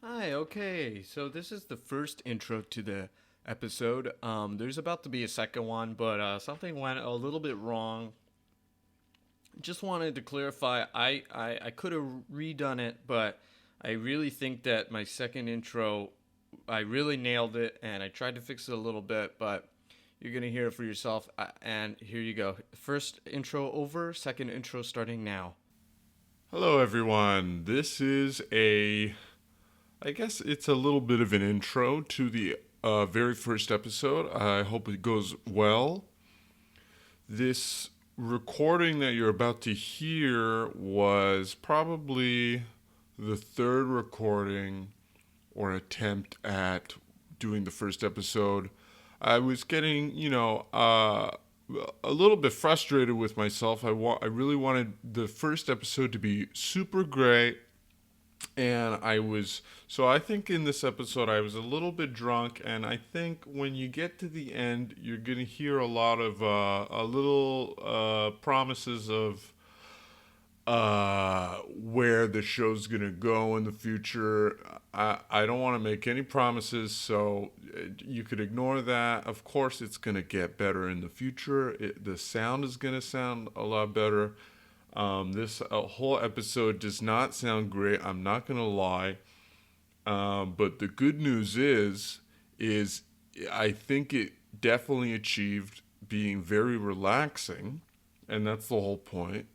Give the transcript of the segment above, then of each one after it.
Hi, okay. So this is the first intro to the episode. There's about to be a second one, but something went a little bit wrong. Just wanted to clarify, I could have redone it, but I really think that my second intro, I really nailed it, and I tried to fix it a little bit, but you're going to hear it for yourself. And here you go. First intro over, second intro starting now. Hello, everyone. I guess it's a little bit of an intro to the very first episode. I hope it goes well. This recording that you're about to hear was probably the third recording or attempt at doing the first episode. I was getting, a little bit frustrated with myself. I really wanted the first episode to be super great, and I think in this episode I was a little bit drunk, and I think when you get to the end you're gonna hear a lot of a little promises of where the show's gonna go in the future. I don't want to make any promises, so you could ignore that. Of course, it's gonna get better in the future. The sound is gonna sound a lot better. This whole episode does not sound great. I'm not gonna lie. But the good news is I think it definitely achieved being very relaxing, and that's the whole point.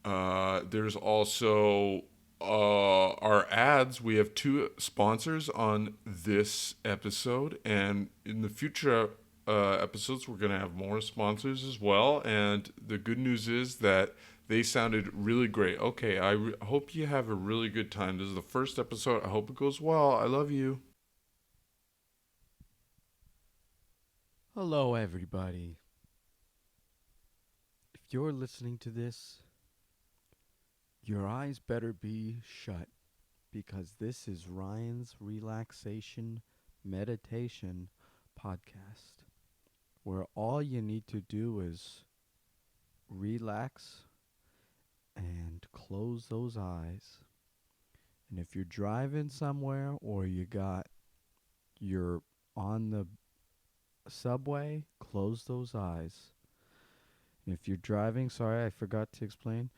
There's also our ads. We have two sponsors on this episode, and in the future episodes, we're going to have more sponsors as well. And the good news is that they sounded really great. Okay, hope you have a really good time. This is the first episode. I hope it goes well. I love you. Hello, everybody. If you're listening to this, your eyes better be shut because this is Ryan's Relaxation Meditation Podcast, where all you need to do is relax and close those eyes. And if you're driving somewhere or you're on the subway, close those eyes. And if you're driving, sorry, I forgot to explain.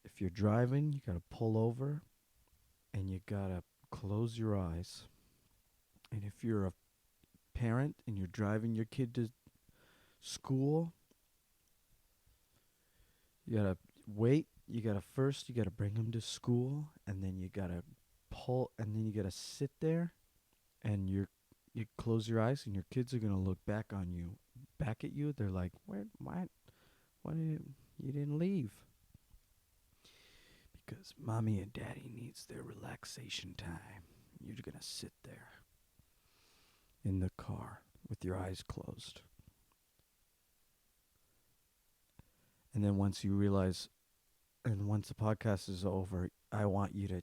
If you're driving, you got to pull over and you got to close your eyes. And if you're a parent and you're driving your kid to school, you got to wait. You got to bring him to school, and then you got to and then you got to sit there and you close your eyes and your kids are going to look back at you. They're like, why didn't you didn't leave? Because mommy and daddy needs their relaxation time. You're going to sit there in the car with your eyes closed. And then once you realize, and once the podcast is over, I want you to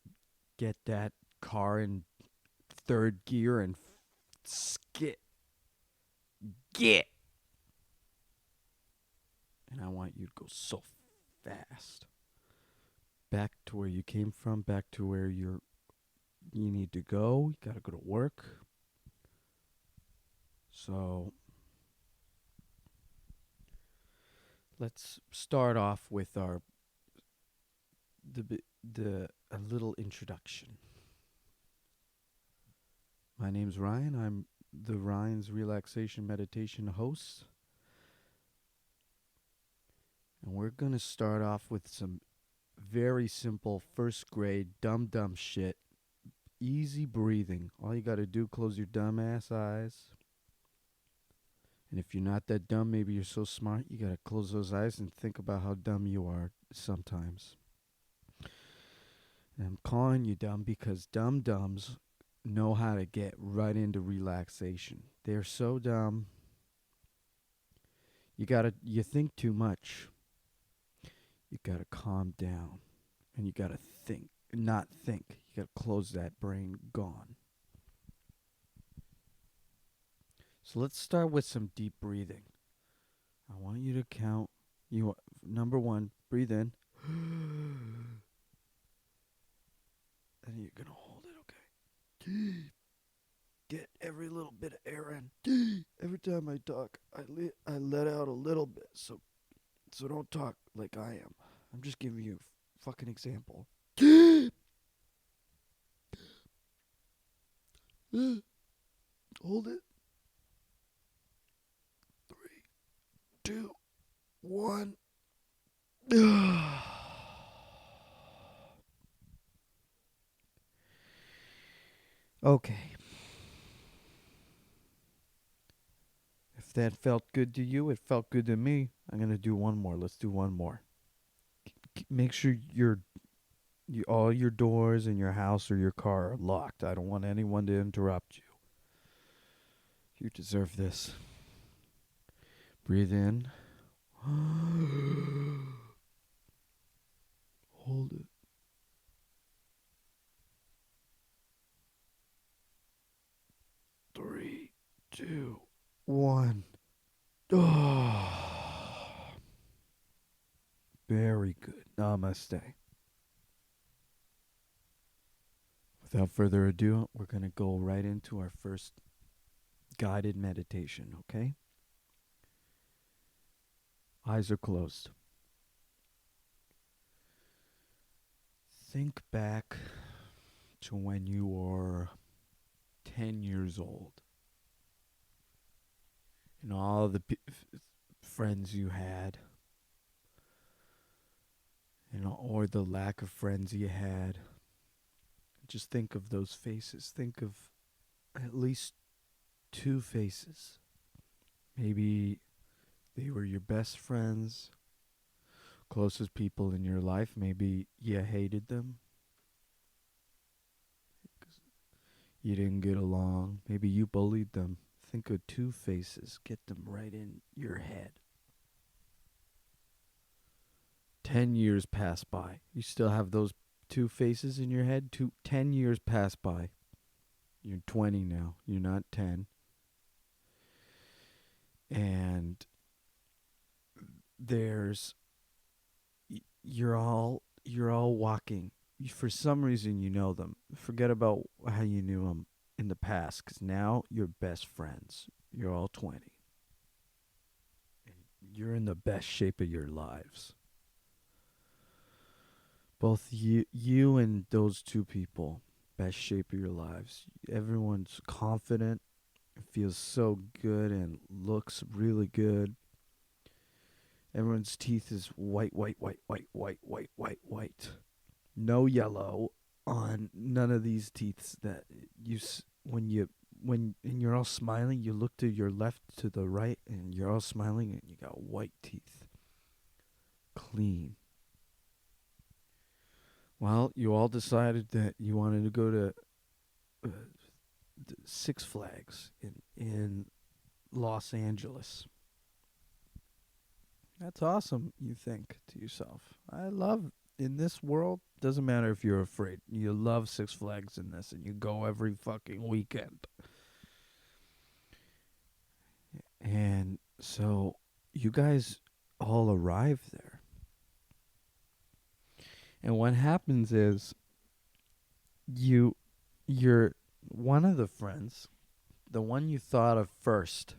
get that car in third gear and skit. Get! And I want you to go so fast. Back to where you came from, back to where you need to go. You got to go to work. So let's start off with the a little introduction. My name's Ryan. I'm the Ryan's Relaxation Meditation host. And we're going to start off with some very simple first grade dumb shit. Easy breathing. All you got to do, close your dumb ass eyes. And if you're not that dumb, maybe you're so smart, you got to close those eyes and think about how dumb you are sometimes. And I'm calling you dumb because dum-dums know how to get right into relaxation. They're so dumb. You think too much. You gotta calm down. And you gotta not think. You gotta close that brain, gone. So let's start with some deep breathing. I want you to count. Number one, breathe in. And you're gonna hold it get every little bit of air in. Every time I talk, I let out a little bit. So don't talk like I am. I'm just giving you a fucking example. Hold it. 3, 2, 1. Okay. If that felt good to you, it felt good to me. I'm gonna do one more. Let's do one more. Make sure all your doors in your house or your car are locked. I don't want anyone to interrupt you. You deserve this. Breathe in. Hold it. 3, 2, 1. Very good. Namaste. Without further ado, we're going to go right into our first guided meditation, okay? Eyes are closed. Think back to when you were 10 years old and all the friends you had, or the lack of friends you had. Just think of those faces. Think of at least 2 faces. Maybe they were your best friends, closest people in your life. Maybe you hated them. You didn't get along. Maybe you bullied them. Think of 2 faces. Get them right in your head. 10 years pass by. You still have those 2 faces in your head? 10 years pass by. You're 20 now. You're not 10. And you're all walking. For some reason you know them. Forget about how you knew them in the past, because now you're best friends. You're all 20. And you're in the best shape of your lives. Both you and those 2 people, best shape of your lives. Everyone's confident. It feels so good and looks really good. Everyone's teeth is white. No yellow on none of these teeth that when you're all smiling, you look to your left to the right and you're all smiling and you got white teeth. Clean. Well, you all decided that you wanted to go to Six Flags in Los Angeles. That's awesome, you think to yourself. I love, in this world, doesn't matter if you're afraid. You love Six Flags in this, and you go every fucking weekend. And so you guys all arrive there. And what happens is you're one of the friends, the one you thought of first,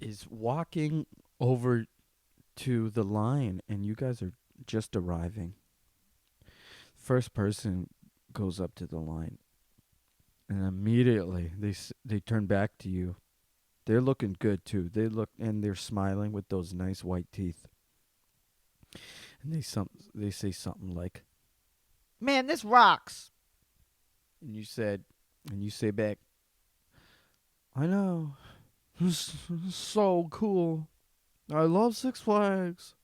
is walking over to the line, and you guys are just arriving. First person goes up to the line, and immediately they turn back to you. They're looking good too. And they're smiling with those nice white teeth. And they say something like, "Man, this rocks." And you say back, "I know. This is so cool. I love Six Flags."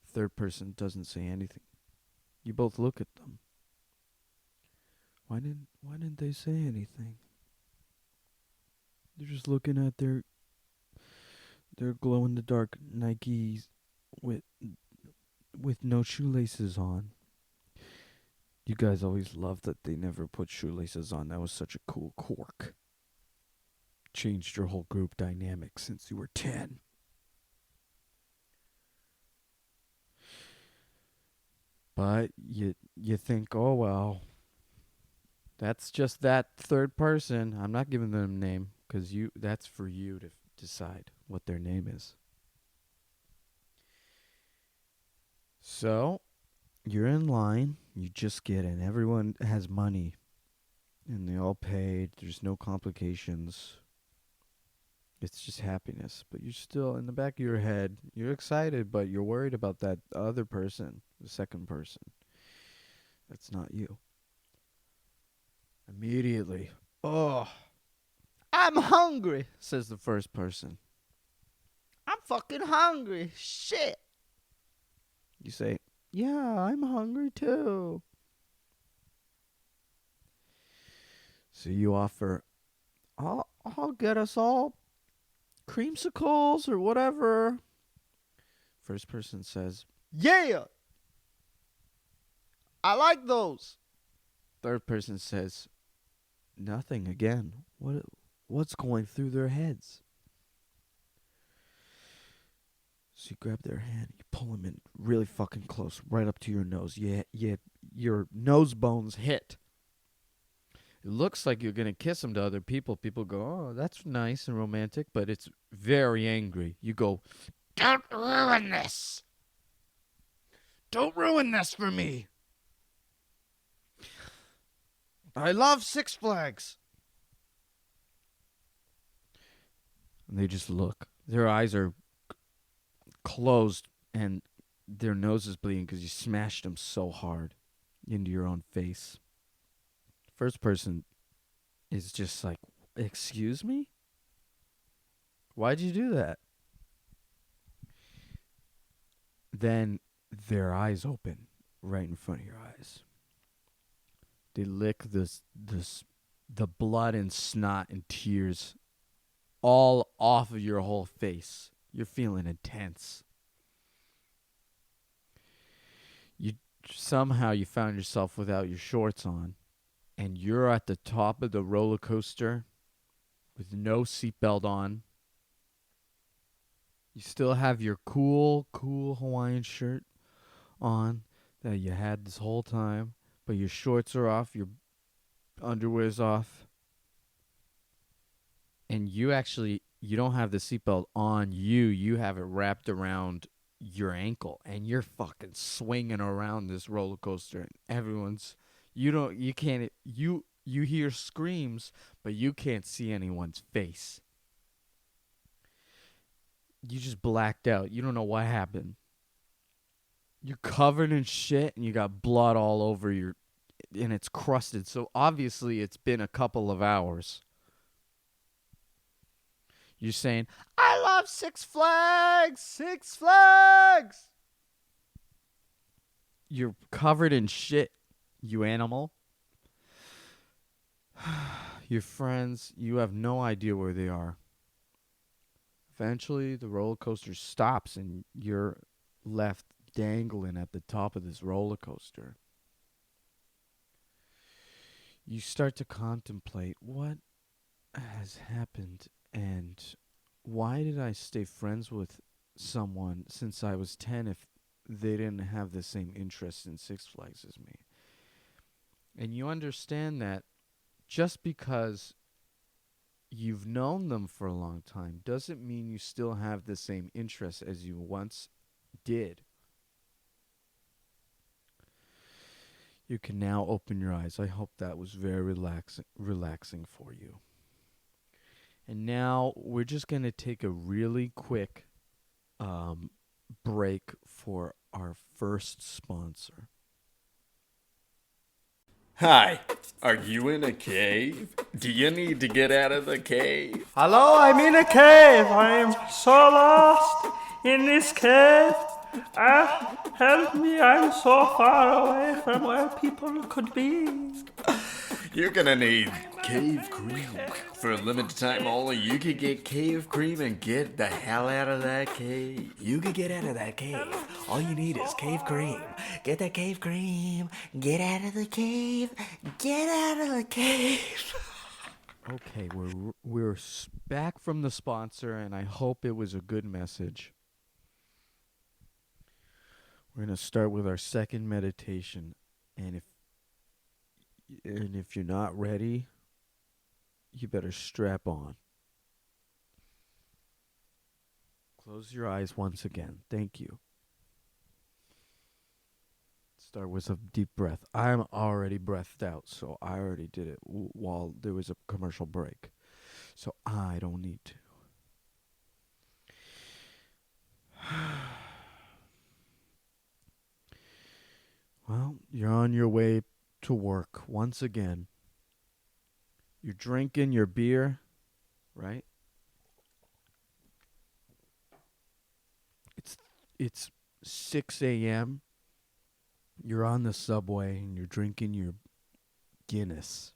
Third person doesn't say anything. You both look at them. Why didn't they say anything? They're just looking at their glow in the dark Nikes with no shoelaces on. You guys always loved that they never put shoelaces on. That was such a cool quirk. Changed your whole group dynamic since you were 10. But you think, oh well, That's just that third person. I'm not giving them a name because that's for you to decide what their name is. So you're in line. You just get in. Everyone has money, and they all paid. There's no complications. It's just happiness. But you're still in the back of your head. You're excited, but you're worried about that other person, the second person. That's not you. Immediately, oh, I'm hungry, says the first person. I'm fucking hungry. Shit. You say, yeah, I'm hungry too. So you offer, I'll get us all creamsicles or whatever. First person says, yeah, I like those. Third person says, nothing again. What's going through their heads? So you grab their hand, you pull them in really fucking close, right up to your nose. Yeah, your nose bones hit. It looks like you're going to kiss them to other people. People go, oh, that's nice and romantic, but it's very angry. You go, don't ruin this. Don't ruin this for me. I love Six Flags. And they just look. Their eyes are closed and their nose is bleeding because you smashed them so hard into your own face. First person is just like, excuse me? Why'd you do that? Then their eyes open right in front of your eyes. They lick the blood and snot and tears all off of your whole face. You're feeling intense. Somehow you found yourself without your shorts on, and you're at the top of the roller coaster with no seatbelt on. You still have your cool Hawaiian shirt on that you had this whole time, but your shorts are off, your underwear's off, and you don't have the seatbelt on you. You have it wrapped around your ankle, and you're fucking swinging around this roller coaster, and everyone's you hear screams, but you can't see anyone's face. You just blacked out. You don't know what happened. You're covered in shit, and you got blood all over and it's crusted. So obviously it's been a couple of hours. You're saying, I love Six Flags! Six Flags! You're covered in shit, you animal. Your friends, you have no idea where they are. Eventually, the roller coaster stops, and you're left dangling at the top of this roller coaster. You start to contemplate what has happened and why did I stay friends with someone since I was 10 if they didn't have the same interest in Six Flags as me? And you understand that just because you've known them for a long time doesn't mean you still have the same interest as you once did. You can now open your eyes. I hope that was very relaxing for you. And now we're just going to take a really quick break for our first sponsor. Hi, are you in a cave? Do you need to get out of the cave? Hello, I'm in a cave. I'm so lost in this cave. Help me, I'm so far away from where people could be. You're gonna need cave cream. For a limited time only, you could get cave cream and get the hell out of that cave. You could get out of that cave. All you need is cave cream. Get that cave cream. Get out of the cave. Get out of the cave. Okay, we're back from the sponsor, and I hope it was a good message. We're going to start with our second meditation, and if And if you're not ready, you better strap on. Close your eyes once again. Thank you. Start with a deep breath. I'm already breathed out, so I already did it while there was a commercial break. So I don't need to. Well, you're on your way to work once again. You're drinking your beer, right? It's 6 a.m. You're on the subway and you're drinking your Guinness.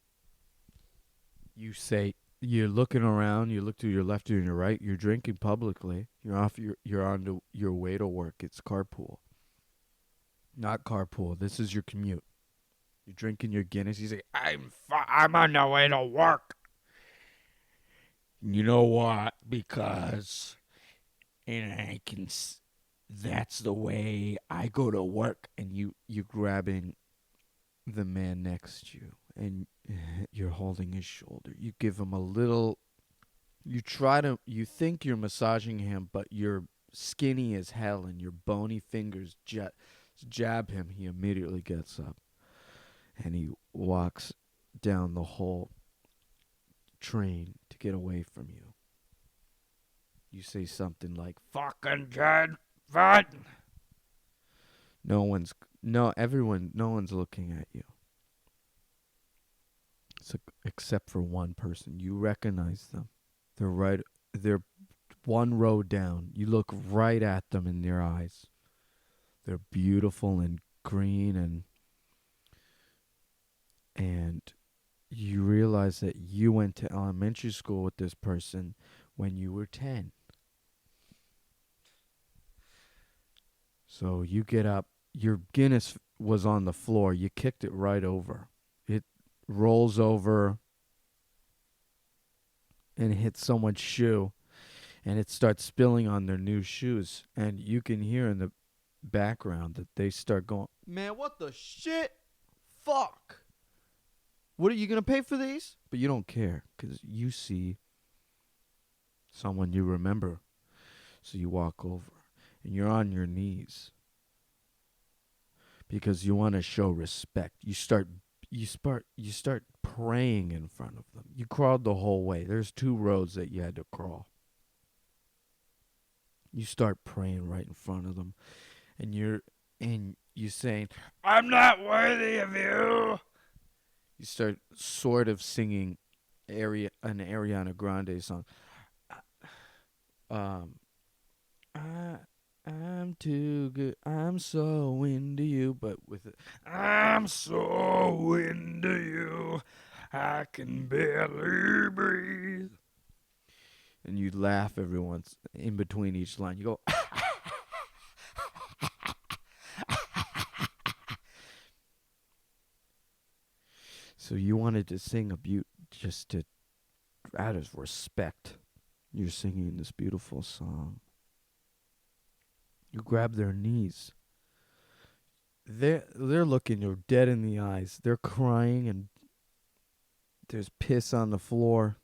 You're looking around, you look to your left and your right, you're drinking publicly. You're on your way to work. It's carpool. Not carpool. This is your commute. You're drinking your Guinness. You say, I'm on the way to work. You know what? Because that's the way I go to work. And you grabbing the man next to you and you're holding his shoulder. You give him a little, you think you're massaging him, but you're skinny as hell and your bony fingers jab him. He immediately gets up and he walks down the whole train to get away from you. You say something like, fucking Jed, what? No one's looking at you. So, except for one person. You recognize them. They're one row down. You look right at them in their eyes. They're beautiful and green and you realize that you went to elementary school with this person when you were 10. So you get up. Your Guinness was on the floor. You kicked it right over. It rolls over and hits someone's shoe. And it starts spilling on their new shoes. And you can hear in the background that they start going, man, what the shit? Fuck. What are you going to pay for these? But you don't care because you see someone you remember. So you walk over and you're on your knees because you want to show respect. You start praying in front of them. You crawled the whole way. There's 2 roads that you had to crawl. You start praying right in front of them. And you're saying, I'm not worthy of you. You start sort of singing an Ariana Grande song. I'm too good. I'm so into you, but with it, I'm so into you. I can barely breathe. And you laugh every once in between each line. You go, so you wanted to sing just out of respect. You're singing this beautiful song. You grab their knees. They're looking you dead in the eyes. They're crying and there's piss on the floor.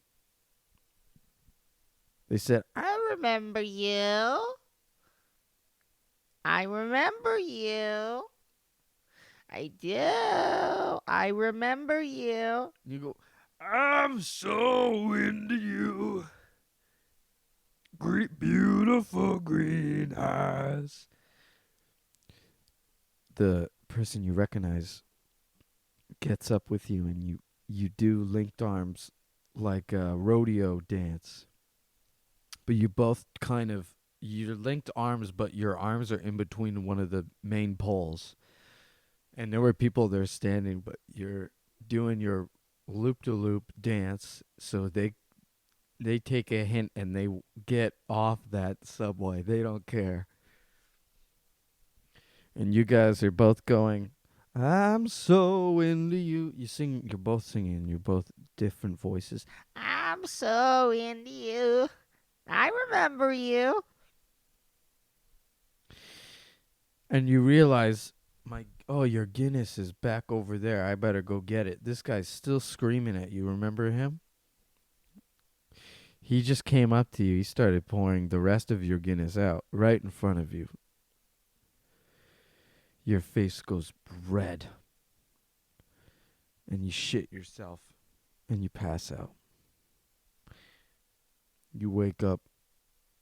They said, I remember you. I remember you. I do. I remember you. You go, I'm so into you. Great, beautiful green eyes. The person you recognize gets up with you and you do linked arms like a rodeo dance. But you both you're linked arms, but your arms are in between one of the main poles. And there were people there standing, but you're doing your loop-to-loop dance, so they take a hint and they get off that subway. They don't care. And you guys are both going, I'm so into you. You're both singing, you're both different voices. I'm so into you. I remember you. And you realize, Oh, your Guinness is back over there. I better go get it. This guy's still screaming at you. Remember him? He just came up to you. He started pouring the rest of your Guinness out right in front of you. Your face goes red. And you shit yourself. And you pass out. You wake up.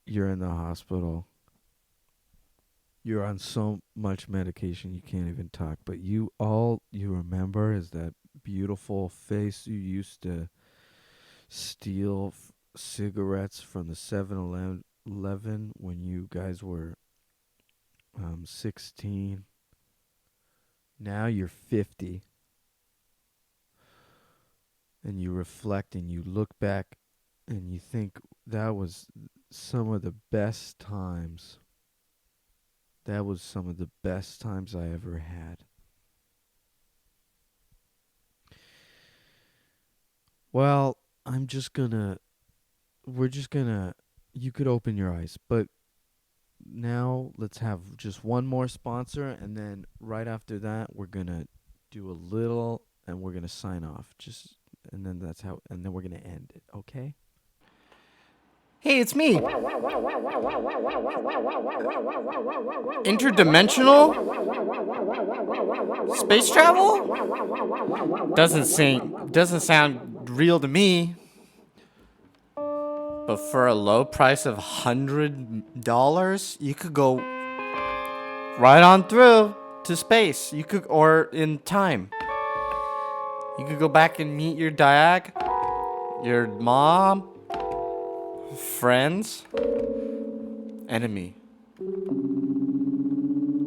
You're in the hospital. You're on so much medication you can't even talk. But all you remember is that beautiful face you used to steal cigarettes from the 7-Eleven when you guys were 16. Now you're 50. And you reflect and you look back and you think that was some of the best times. That was some of the best times I ever had. Well, you could open your eyes, but now let's have just one more sponsor, and then right after that, we're going to do a little, and we're going to sign off. And then we're going to end it, okay? Hey, it's me. Interdimensional space travel? Doesn't sound real to me. But for a low price of $100, you could go right on through to space. Or in time. You could go back and meet your dad, your mom, friends, enemy.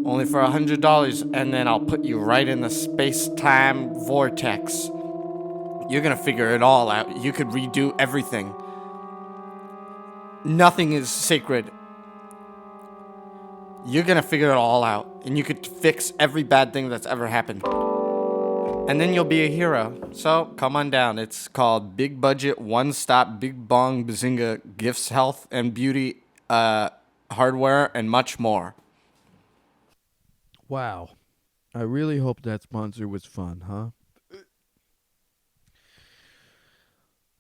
Only for $100, and then I'll put you right in the space-time vortex. You're gonna figure it all out. You could redo everything. Nothing is sacred. You're gonna figure it all out, and you could fix every bad thing that's ever happened. And then you'll be a hero. So come on down. It's called Big Budget One Stop Big Bong Bazinga Gifts, Health and Beauty, Hardware, and much more. Wow. I really hope that sponsor was fun, huh?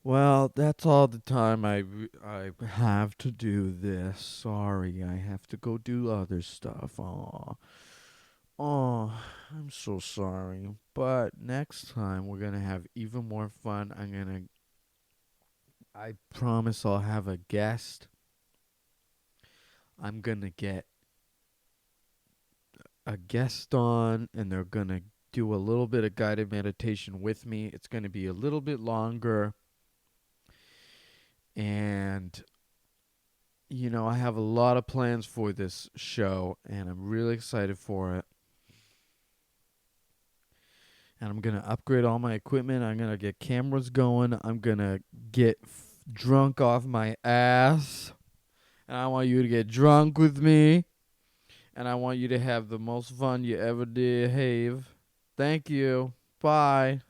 Well, that's all the time I have to do this. Sorry, I have to go do other stuff. Oh, I'm so sorry. But next time we're going to have even more fun. I promise I'll have a guest. I'm going to get a guest on, and they're going to do a little bit of guided meditation with me. It's going to be a little bit longer. And, I have a lot of plans for this show, and I'm really excited for it. And I'm going to upgrade all my equipment. I'm going to get cameras going. I'm going to get drunk off my ass. And I want you to get drunk with me. And I want you to have the most fun you ever did. Thank you. Bye.